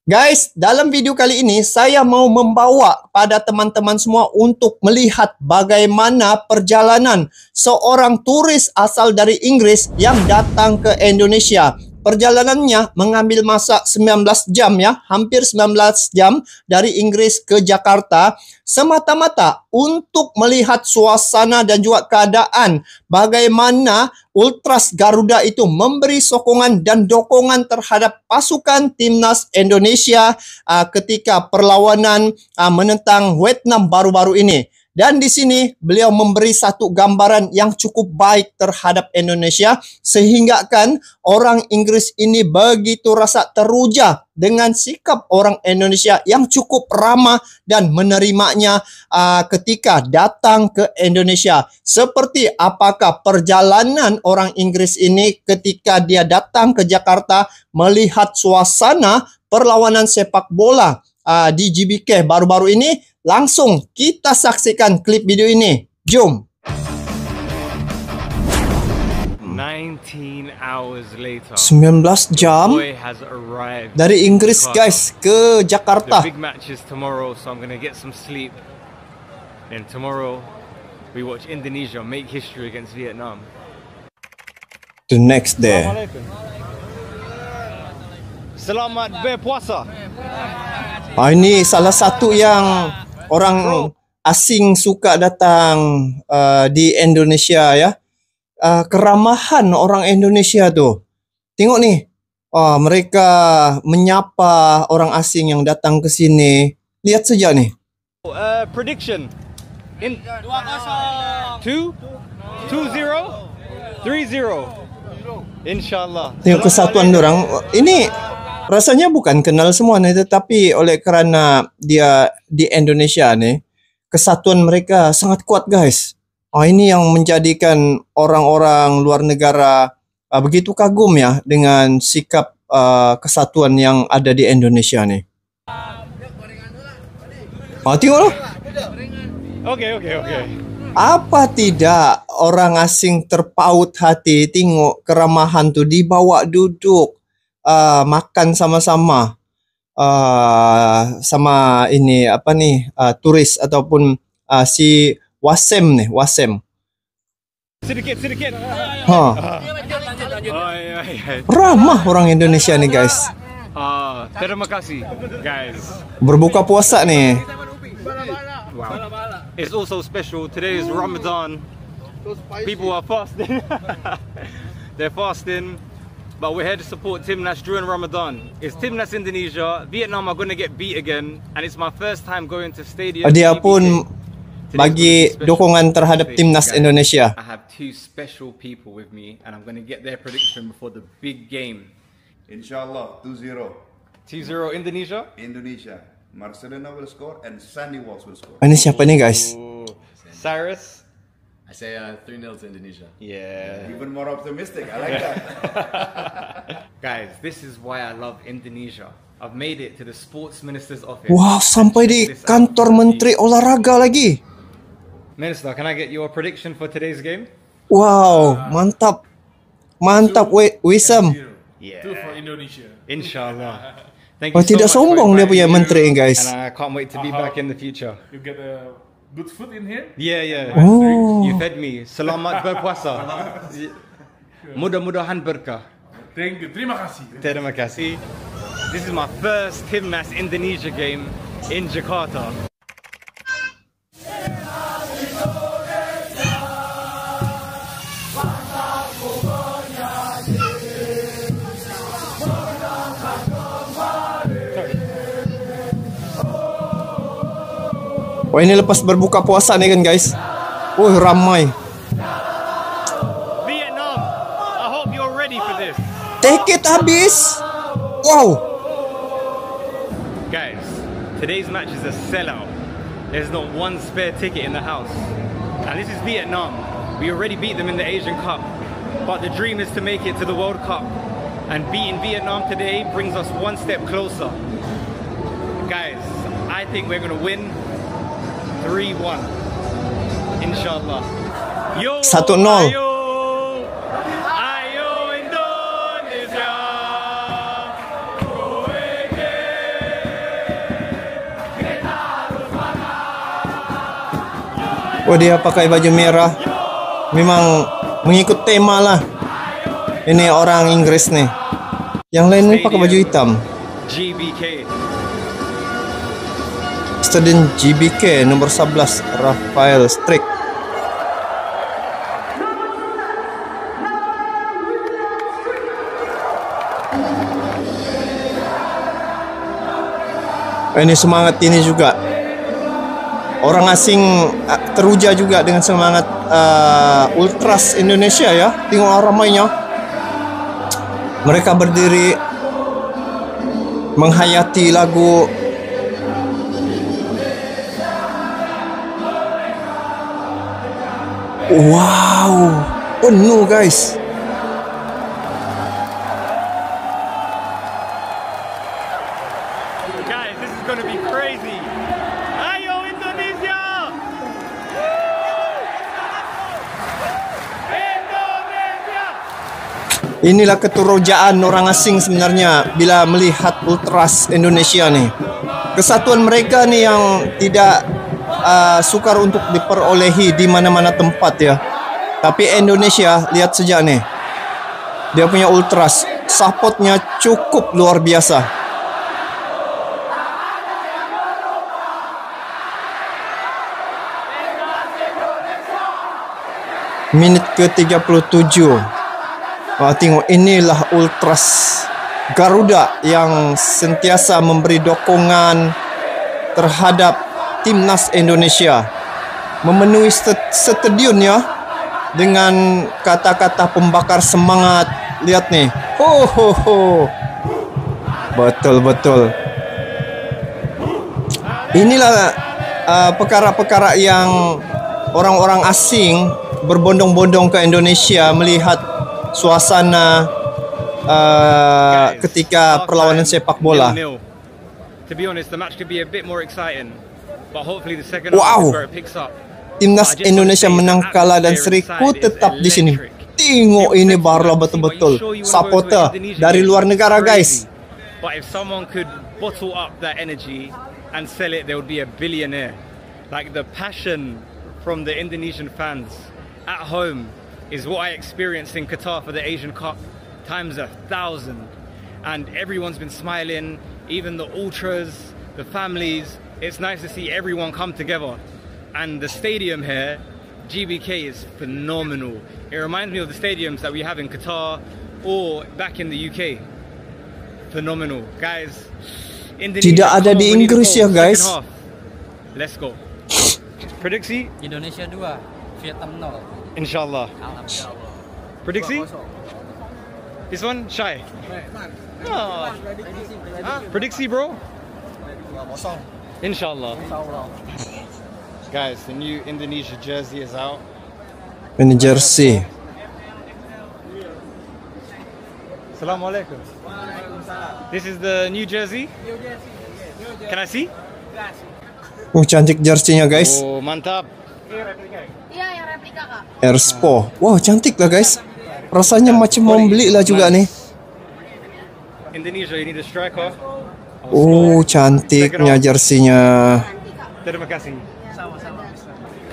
Guys, dalam video kali ini saya mau membawa pada teman-teman semua untuk melihat bagaimana perjalanan seorang turis asal dari Inggris yang datang ke Indonesia. Perjalanannya mengambil masa 19 jam ya, hampir 19 jam dari Inggris ke Jakarta semata-mata untuk melihat suasana dan juga keadaan bagaimana Ultras Garuda itu memberi sokongan dan dokongan terhadap pasukan timnas Indonesia ketika perlawanan menentang Vietnam baru-baru ini. Dan di sini beliau memberi satu gambaran yang cukup baik terhadap Indonesia sehingga kan orang Inggris ini begitu rasa teruja dengan sikap orang Indonesia yang cukup ramah dan menerimanya ketika datang ke Indonesia. Seperti apakah perjalanan orang Inggris ini ketika dia datang ke Jakarta melihat suasana perlawanan sepak bola di GBK baru-baru ini? Langsung kita saksikan klip video ini. Jom. 19 jam dari Inggris guys ke Jakarta. The big match is tomorrow, so I'm gonna get some sleep. And tomorrow we watch Indonesia make history against Vietnam. The next day. Selamat berpuasa. Ini salah satu yang orang asing suka datang di Indonesia ya. Keramahan orang Indonesia tuh. Tengok nih. Mereka menyapa orang asing yang datang ke sini. Lihat saja nih. Prediction. In 2-0, 2-0, 3-0. Insyaallah. Tengok kesatuan orang. Ini rasanya bukan kenal semua nih, tetapi oleh kerana dia di Indonesia nih, kesatuan mereka sangat kuat guys. Ini yang menjadikan orang-orang luar negara begitu kagum ya dengan sikap kesatuan yang ada di Indonesia nih. Tengok loh. Oke. Apa tidak orang asing terpaut hati tengok keramahan tuh, dibawa duduk. Makan sama-sama sama ini apa nih turis ataupun si Wasem nih, Wasem. Sedikit. Ramah orang Indonesia nih guys. Terima kasih guys. Berbuka puasa nih. Wow. It's also special. Today is Ramadan. People are fasting. They're fasting. But we're here to support Timnas during Ramadan. It's Timnas Indonesia. Vietnam are going to get beat again, and it's my first time going to stadium. Dia pun bagi dukungan terhadap Timnas Indonesia. I have two special people with me, and I'm going to get their prediction before the big game. Inshallah, 2-0. 2-0 Indonesia. Indonesia. Marcelino will score and Sandy Walsh will score. Ini siapa nih guys? Cyrus. I say 3-0 to Indonesia. Yeah. Even more optimistic. I like that. Guys, this is why I love Indonesia. I've made it to the sports minister's office. Wow, sampai di kantor menteri olahraga lagi. Minister, can I get your prediction for today's game? Wow, mantap. Wisam. Yeah. 2 for Indonesia. Inshallah. Thank you so Tidak much for sombong dia inviting punya me, menteri guys. And I can't wait to be back in the future. You get good food in here? Yeah. Oh. You fed me. Selamat berpuasa. Mudah-mudahan berkah. Thank you. Terima kasih. Terima kasih. This is my first Timnas Indonesia game in Jakarta. Ini lepas berbuka puasa nih kan guys. Ramai. Vietnam, I hope you're ready for this. Tiket habis. Wow. Guys, today's match is a sellout. There's not one spare ticket in the house. And this is Vietnam. We already beat them in the Asian Cup. But the dream is to make it to the World Cup. And beating Vietnam today brings us one step closer. Guys, I think we're going to win 3-1. Inshallah. 1-0. Ayo Indonesia. Oh, dia pakai baju merah. Memang mengikut tema lah. Ini orang Inggris nih. Yang lain nih pakai baju hitam. GBK. Stadion GBK nomor 11 Rafael Strik. Ini semangat ini juga. Orang asing teruja juga dengan semangat Ultras Indonesia ya. Tengok ramainya. Mereka berdiri menghayati lagu. Wow, penuh guys. Guys, this is gonna be crazy. Ayo Indonesia! Indonesia! Inilah keterujaan orang asing sebenarnya bila melihat Ultras Indonesia nih. Kesatuan mereka nih yang tidak sukar untuk diperolehi di mana-mana tempat ya. Tapi Indonesia, lihat saja nih. Dia punya Ultras, supportnya cukup luar biasa. Menit ke-37. Tengok, inilah Ultras Garuda yang sentiasa memberi dukungan terhadap Timnas Indonesia. Memenuhi stadion ya dengan kata-kata pembakar semangat. Lihat nih. Betul-betul. Inilah perkara-perkara yang orang-orang asing berbondong-bondong ke Indonesia melihat suasana ketika perlawanan sepak bola. To be honest, the match could be a bit more exciting, but hopefully the second half is where it picks up. Timnas Indonesia menang kalah dan seriku tetap di sini. Tengok ini barulah betul-betul supporter dari luar negara guys. But if someone could bottle up that energy and sell it, they would be a billionaire. Like the passion from the Indonesian fans at home is what I experienced in Qatar for the Asian Cup times 1,000. And everyone's been smiling, even the ultras, the families. It's nice to see everyone come together. And the stadium here, GBK, is phenomenal. It reminds me of the stadiums that we have in Qatar or back in the UK. Phenomenal. Guys, Indonesia, tidak ada di Inggris ya guys. Let's go. Prediksi? Indonesia 2, Vietnam 0. Inshallah. Alhamdulillah. Prediksi? This one? Shy? Oh. Prediksi bro? Inshallah. Guys, the new Indonesia jersey is out. Ini jersey. Assalamualaikum. This is the new jersey? Can I see? Cantik jersey-nya guys. Oh, mantap. Iya, yang replika kak. Erspo. Wow, cantik lah guys. Rasanya macam mau beli lah juga nih. Indonesia, you need a striker. Oh, cantiknya jersey-nya. Terima kasih.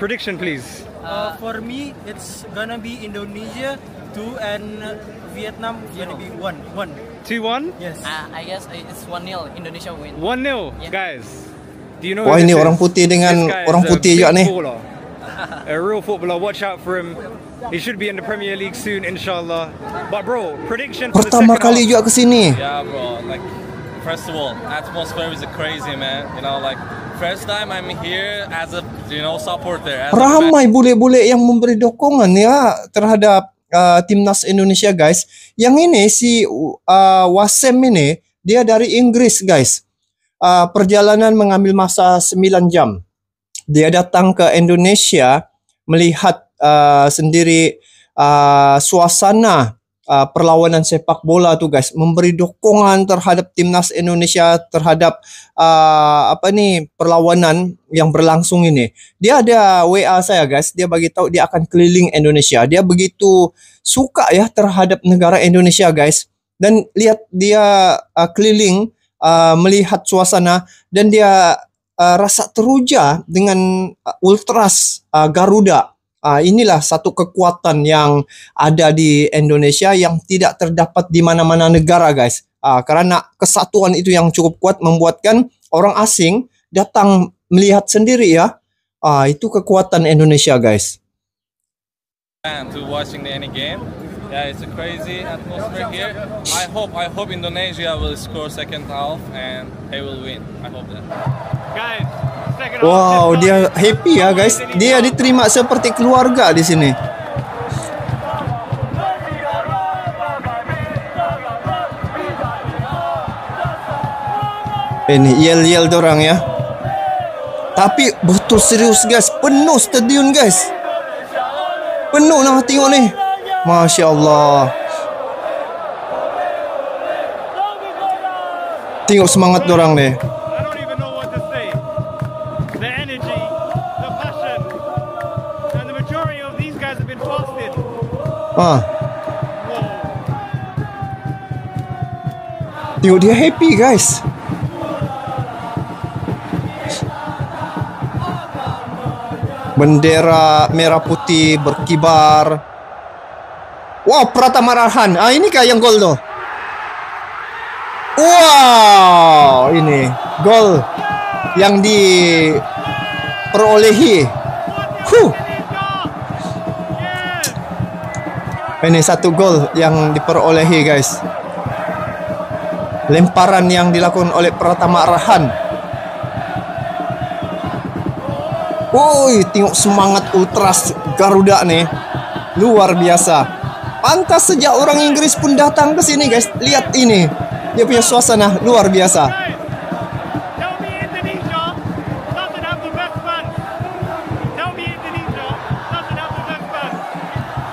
Prediction please. For me, it's gonna be Indonesia 2 and Vietnam gonna be 1. 2-1? Yes. I guess it's 1-0 Indonesia win. 1-0, Yeah. guys. Do you know Wah, who ini this orang is? putih dengan This guy orang is a putih big juga nih. baller. A real footballer. Watch out for him. He should be in the Premier League soon, inshallah. But bro, prediction for the Pertama second kali half. juga ke sini. Yeah, bro. Like, first of all, atmosphere is crazy, man. You know, like, first time I'm here as a, supporter. As a fan. Ramai bule-bule yang memberi dukungan ya terhadap timnas Indonesia guys. Yang ini si Wasem ini dia dari Inggris guys. Perjalanan mengambil masa 9 jam. Dia datang ke Indonesia melihat sendiri suasana perlawanan sepak bola tuh guys, memberi dukungan terhadap timnas Indonesia terhadap perlawanan yang berlangsung ini. Dia ada WA saya guys, dia bagi tahu dia akan keliling Indonesia. Dia begitu suka ya terhadap negara Indonesia guys. Dan lihat dia keliling melihat suasana dan dia rasa teruja dengan Ultras Garuda. Inilah satu kekuatan yang ada di Indonesia yang tidak terdapat di mana-mana negara, guys. Karena kesatuan itu yang cukup kuat membuatkan orang asing datang melihat sendiri ya. Itu kekuatan Indonesia, guys. To watching any game. Yeah, it's a crazy atmosphere here. I hope Indonesia will score second half and they will win. I hope that. Guys, second half. Wow, dia happy ya, guys. Dia diterima seperti keluarga di sini. Ini yel-yel dorang ya. Tapi betul serius, guys. Penuh stadion, guys. Penuh nah, tengok nih. Masya Allah. Tengok semangat dorang nih. I don't even know what to say. The energy, the passion, and the majority of these guys have been fasted. Tengok dia happy, guys. Bendera merah putih berkibar. Wow, Pratama Arhan. Ini kah yang gol tuh? Wow, ini gol yang diperolehi. Ini satu gol yang diperolehi, guys. Lemparan yang dilakukan oleh Pratama Arhan. Woi, tengok semangat Ultras Garuda nih. Luar biasa. Pantas sejak orang Inggris pun datang ke sini, guys. Lihat ini. Dia punya suasana luar biasa. Tell me Indonesia doesn't have the best fans. Tell me Indonesia doesn't have the best fans.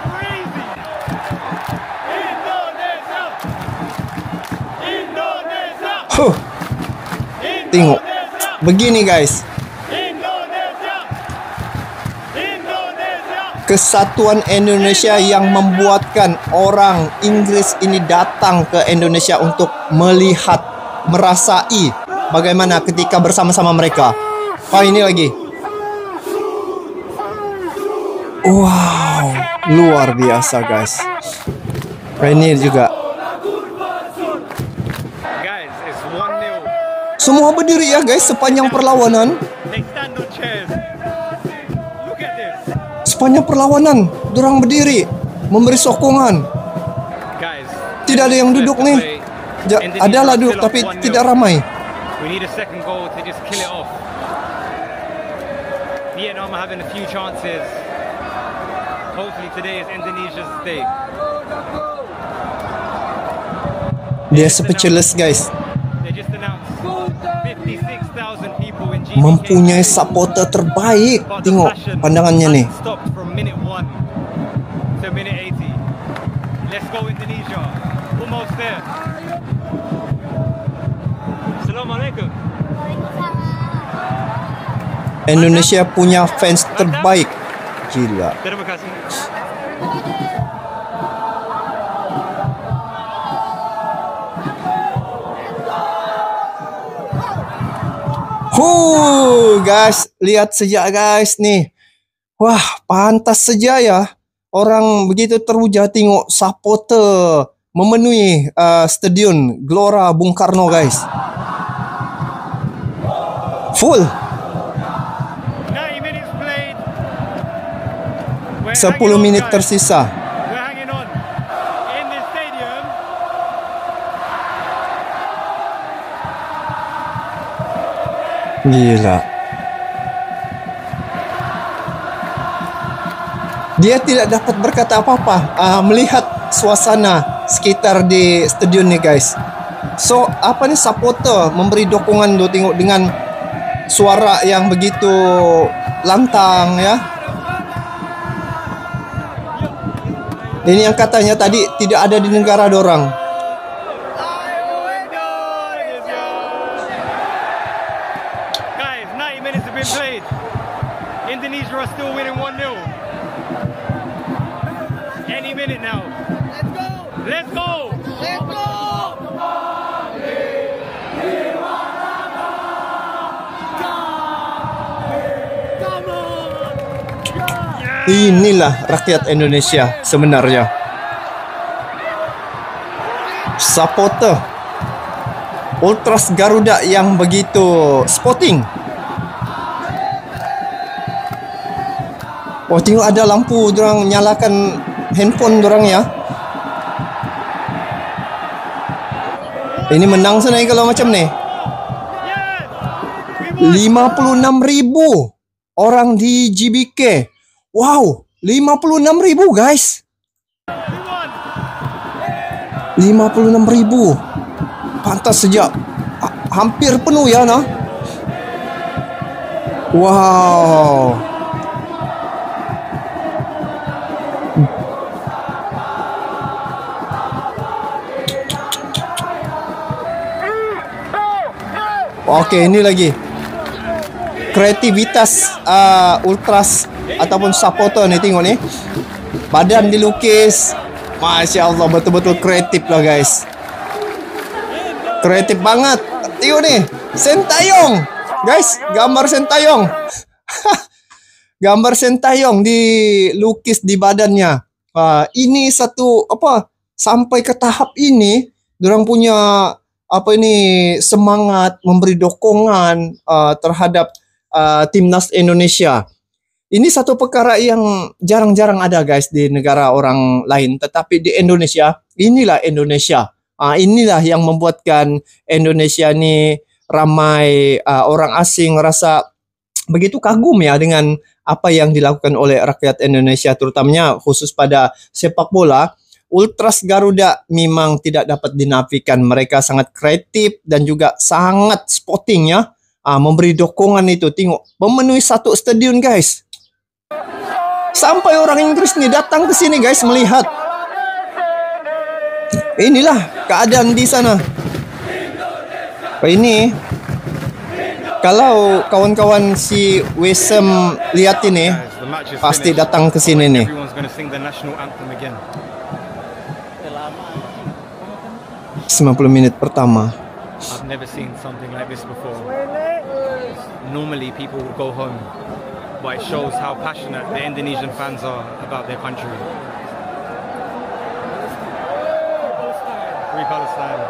Crazy. Indonesia. Indonesia. Tengok. Begini, guys. Kesatuan Indonesia yang membuatkan orang Inggris ini datang ke Indonesia untuk melihat, merasai bagaimana ketika bersama-sama mereka. Ini lagi. Wow, luar biasa, guys. Ini juga. Guys, it's 1-0. Semua berdiri ya, guys, sepanjang perlawanan. They stand on chairs. Look at this. Sepanjang perlawanan, dorang berdiri, memberi sokongan. Guys, Tidak ada yang duduk nih. Adalah duduk, tapi tidak ramai. we need a second goal to just kill it off. Vietnam are having a few chances. Hopefully today is Indonesia's day. Dia speechless, guys. They just announced 56,000 people in GBK. Mempunyai supporter terbaik. But the Tengok passion pandangannya nih. unstopped from minute 1 to minute 80. Let's go Indonesia. Almost there. Assalamualaikum. Indonesia punya fans terbaik. Gila. Terima kasih. Guys, lihat saja, guys nih. Wah, pantas saja ya. Orang begitu teruja tengok supporter memenuhi stadion Gelora Bung Karno, guys. Full. 90 minutes played. 10 menit tersisa. We're hanging on in this stadium. Gila. Dia tidak dapat berkata apa-apa melihat suasana sekitar di stadion nih, guys. So, apa nih, supporter memberi dukungan tuh, tengok dengan suara yang begitu lantang ya. Ini yang katanya tadi tidak ada di negara dorang. Guys, 90 minutes have been played. Indonesia are still winning 1-0. Any minute now. Let's go! Let's go! Let's go! Inilah rakyat Indonesia sebenarnya. Supporter Ultras Garuda yang begitu sporting. Oh, tengok ada lampu, dorang nyalakan handphone dorang ya. Ini menang sana kalau macam ni. 56,000 orang di GBK. Wow, 56,000 guys. 56,000. Pantas sejak hampir penuh ya nah. Wow. Okey, ini lagi kreativitas ultras ataupun supporter ni, tengok ni. Badan dilukis. Masya Allah, betul-betul kreatif lah guys. Kreatif banget. Tengok ni, Sintayong. Guys, gambar Sintayong. Gambar Sintayong dilukis di badannya. Ini satu apa, sampai ke tahap ini dorang punya apa ini semangat memberi dokongan terhadap timnas Indonesia. Ini satu perkara yang jarang-jarang ada guys di negara orang lain, tetapi di Indonesia, inilah Indonesia. Inilah yang membuatkan Indonesia ni ramai orang asing rasa begitu kagum ya dengan apa yang dilakukan oleh rakyat Indonesia, terutamanya khusus pada sepak bola. Ultras Garuda memang tidak dapat dinafikan. Mereka sangat kreatif dan juga sangat sporting ya. Memberi dokongan itu. Tengok, memenuhi satu stadion guys. Sampai orang Inggris ni datang ke sini guys melihat. Inilah keadaan di sana. Ini kalau kawan-kawan si Wesem lihat ini, pasti datang ke sini nih. 90 menit pertama. I've never seen something like this before. Normally people would go home, but it shows how passionate the Indonesian fans are about their country. Free Palestine.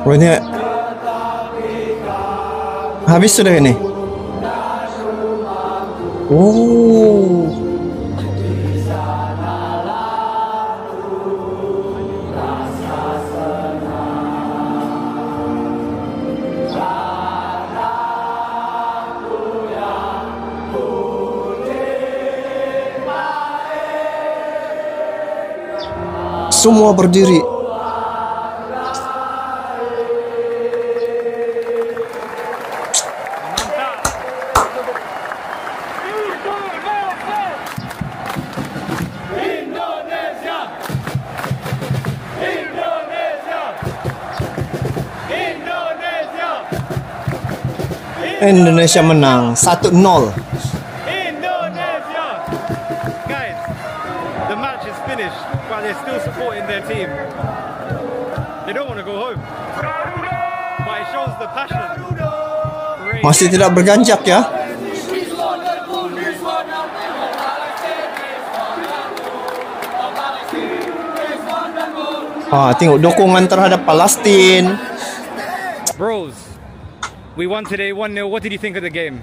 Oh, ini habis sudah ini. Oh. Semua berdiri. Indonesia menang 1-0. Indonesia! Guys, the match is finished, but they're still supporting their team. They don't want to go home. But it shows the passion. Masih tidak berganjak ya. Tengok dokongan terhadap Palestin. Bros, we won today 1-0. What did you think of the game?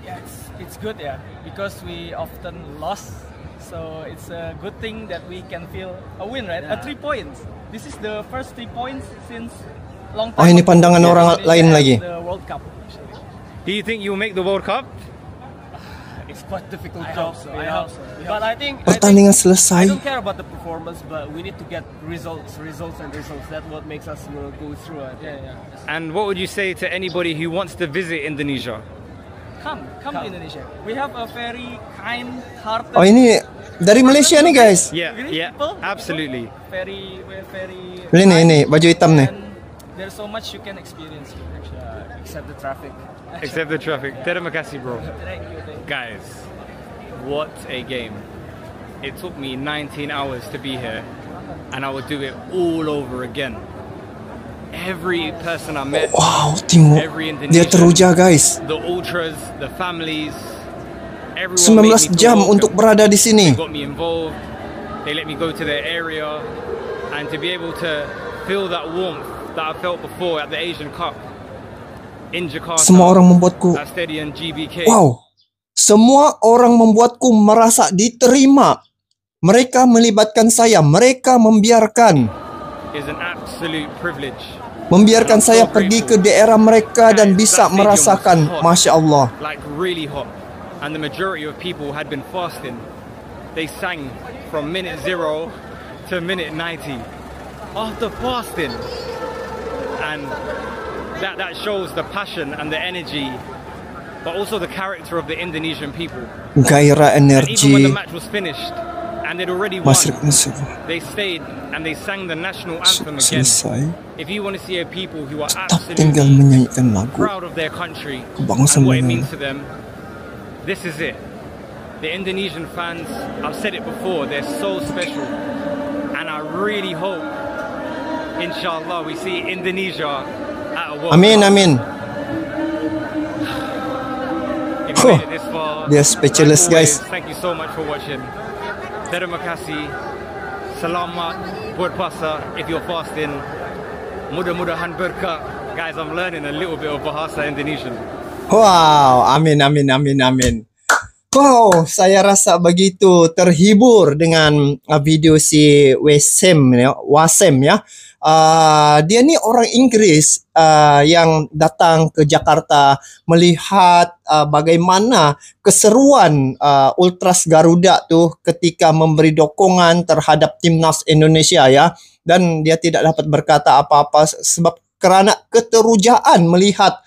Yeah, it's good, yeah, because we often lost, so it's a good thing that we can feel a win, right? A 3 points. This is the first 3 points since long time. Oh, ini pandangan orang lain lagi. The World Cup, actually. Do you think you'll make the World Cup? It's quite difficult job. I hope so. But I think Pertandingan selesai. I don't care about the performance, but we need to get results. That's what makes us go through it. Yeah. And what would you say to anybody who wants to visit Indonesia? Come to Indonesia. We have a very kind-hearted. Oh, ini dari Malaysia nih guys. Yeah, people. absolutely. We're very. Ini baju hitam nih. And there's so much you can experience here, Except the traffic. Except the traffic. Terima kasih, bro. Thank you. Guys, what a game. it took me 19 hours to be here, and I would do it all over again. Every person I met, Wow, tengok. every Dia teruja, guys. the ultras, the families, everyone 19 jam untuk berada di sini. They got me involved. They let me go to their area, and to be able to feel that warmth that I felt before at the Asian Cup in Jakarta. Semua orang membuatku, at Stadium GBK. wow. Semua orang membuatku merasa diterima. Mereka melibatkan saya, mereka membiarkan saya pergi ke daerah mereka dan bisa merasakan, Masya Allah. Like really hot, and the majority of people had been fasting. They sang from minute 0 to minute 90 after fasting, and that shows the passion and the energy, but also the character of the Indonesian people. Gairah, energi. And even when the match was finished and they'd already won, they stayed and they sang the national anthem again. If you want to see a people who are absolutely proud of their country and what it means to them, this is it. The Indonesian fans, I've said it before, they're so special, and I really hope, inshallah, we see Indonesia at a World Amin, Cup. amin. If you made it this far, They're speechless, as always, guys. thank you so much for watching. Terima kasih. Selamat berpuasa if you're fasting. Mudah-mudahan berkah. Guys, I'm learning a little bit of Bahasa Indonesian. Wow, amin, amin, amin, amin. Wow, saya rasa begitu terhibur dengan video si Wasem ya. Dia ni orang Inggris yang datang ke Jakarta melihat bagaimana keseruan Ultras Garuda tuh ketika memberi dukungan terhadap timnas Indonesia ya, dan dia tidak dapat berkata apa-apa sebab kerana keterujaan melihat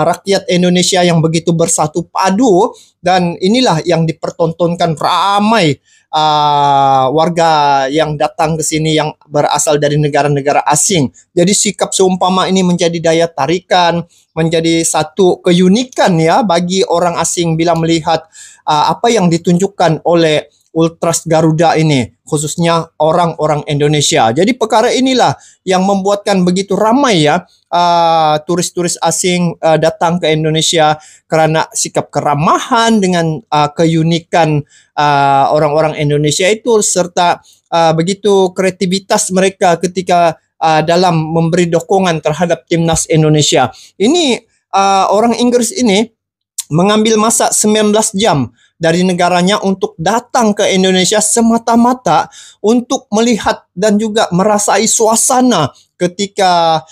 rakyat Indonesia yang begitu bersatu padu, dan inilah yang dipertontonkan ramai warga yang datang ke sini yang berasal dari negara-negara asing. Jadi sikap seumpama ini menjadi daya tarikan, menjadi satu keunikan ya bagi orang asing bila melihat apa yang ditunjukkan oleh Ultras Garuda ini, khususnya orang-orang Indonesia. Jadi perkara inilah yang membuatkan begitu ramai ya turis-turis asing datang ke Indonesia karena sikap keramahan dengan keunikan orang-orang Indonesia itu, serta begitu kreativitas mereka ketika dalam memberi dukungan terhadap timnas Indonesia. Ini orang Inggris ini mengambil masa 19 jam dari negaranya untuk datang ke Indonesia semata-mata untuk melihat dan juga merasai suasana ketika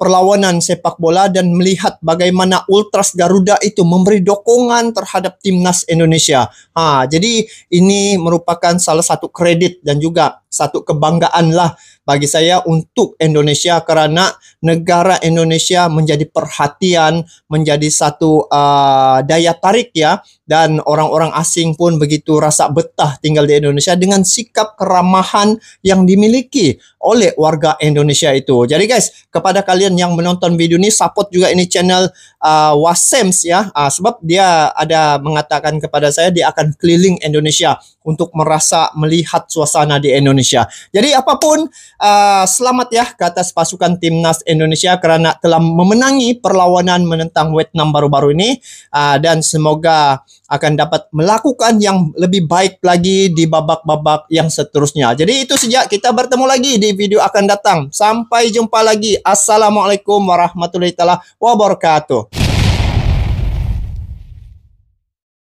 perlawanan sepak bola dan melihat bagaimana Ultras Garuda itu memberi dukungan terhadap timnas Indonesia. Jadi ini merupakan salah satu kredit dan juga satu kebanggaan lah bagi saya untuk Indonesia, karena negara Indonesia menjadi perhatian, menjadi satu daya tarik ya, dan orang-orang asing pun begitu rasa betah tinggal di Indonesia dengan sikap keramahan yang dimiliki oleh warga Indonesia itu. Jadi guys, kepada kalian yang menonton video ini, support juga ini channel Wasems ya, sebab dia ada mengatakan kepada saya dia akan keliling Indonesia untuk merasa melihat suasana di Indonesia. Jadi apapun, selamat ya ke atas pasukan timnas Indonesia kerana telah memenangi perlawanan menentang Vietnam baru-baru ini, dan semoga akan dapat melakukan yang lebih baik lagi di babak-babak yang seterusnya. Jadi itu saja, kita bertemu lagi di video akan datang. Sampai jumpa lagi. Assalamualaikum warahmatullahi wabarakatuh.